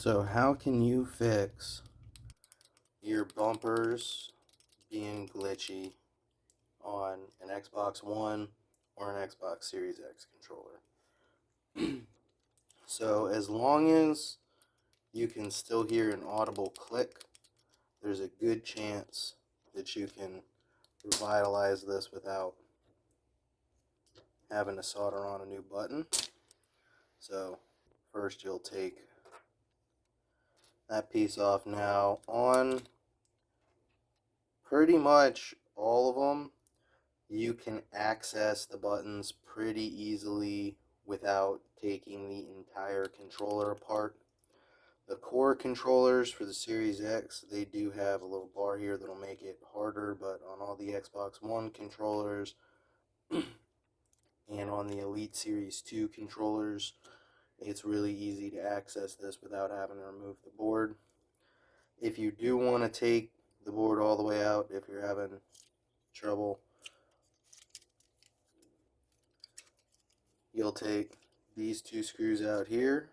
So how can you fix your bumpers being glitchy on an Xbox One or an Xbox Series X controller? So as long as you can still hear an audible click, there's a good chance that you can revitalize this without having to solder on a new button. So first you'll take that piece off. Now on pretty much all of them, you can access the buttons pretty easily without taking the entire controller apart. The core controllers for the Series X, they do have a little bar here that'll make it harder, but on all the Xbox One controllers and on the Elite Series 2 controllers, it's really easy to access this without having to remove the board. If you do want to take the board all the way out, if you're having trouble, you'll take these two screws out here,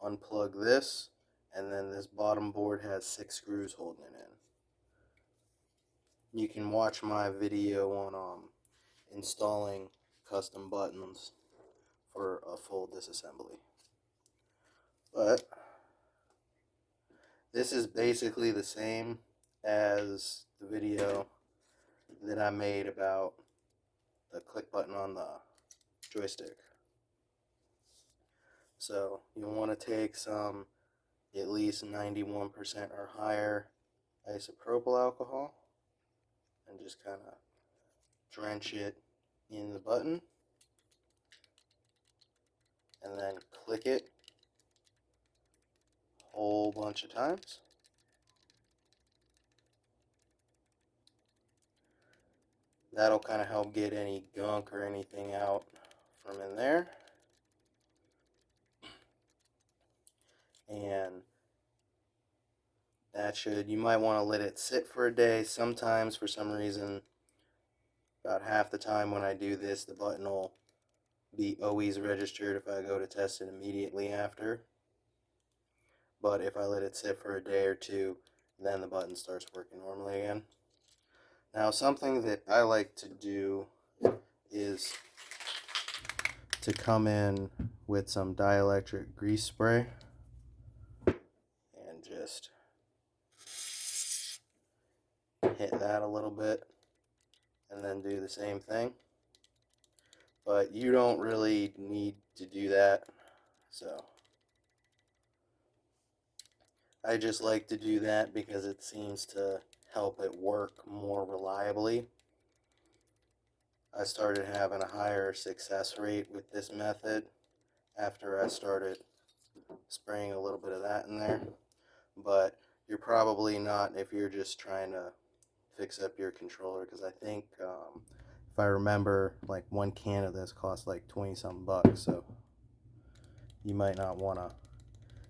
unplug this, and then this bottom board has 6 screws holding it in. You can watch my video on installing custom buttons for a full disassembly. But this is basically the same as the video that I made about the click button on the joystick. So you'll want to take some at least 91% or higher isopropyl alcohol and just kind of drench it in the button and then click it a whole bunch of times. That'll kind of help get any gunk or anything out from in there. And that should, you might want to let it sit for a day. Sometimes, for some reason, about half the time when I do this, the button will be always registered if I go to test it immediately after. But if I let it sit for a day or two, then the button starts working normally again. Now, something that I like to do is to come in with some dielectric grease spray and just hit that a little bit and then do the same thing. But you don't really need to do that, so I just like to do that because it seems to help it work more reliably. I started having a higher success rate with this method after I started spraying a little bit of that in there, but you're probably not if you're just trying to fix up your controller, because I think if I remember, like one can of this costs like 20 something bucks, so you might not want to,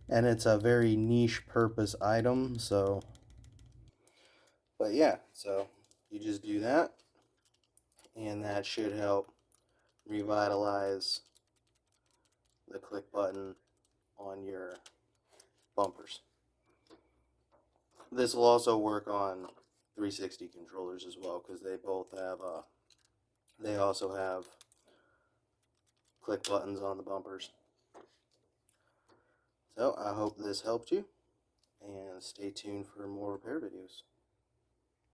and it's a very niche purpose item, so, but yeah, so you just do that and that should help revitalize the click button on your bumpers. This will also work on 360 controllers as well, because they both have they also have click buttons on the bumpers. So I hope this helped you, and stay tuned for more repair videos.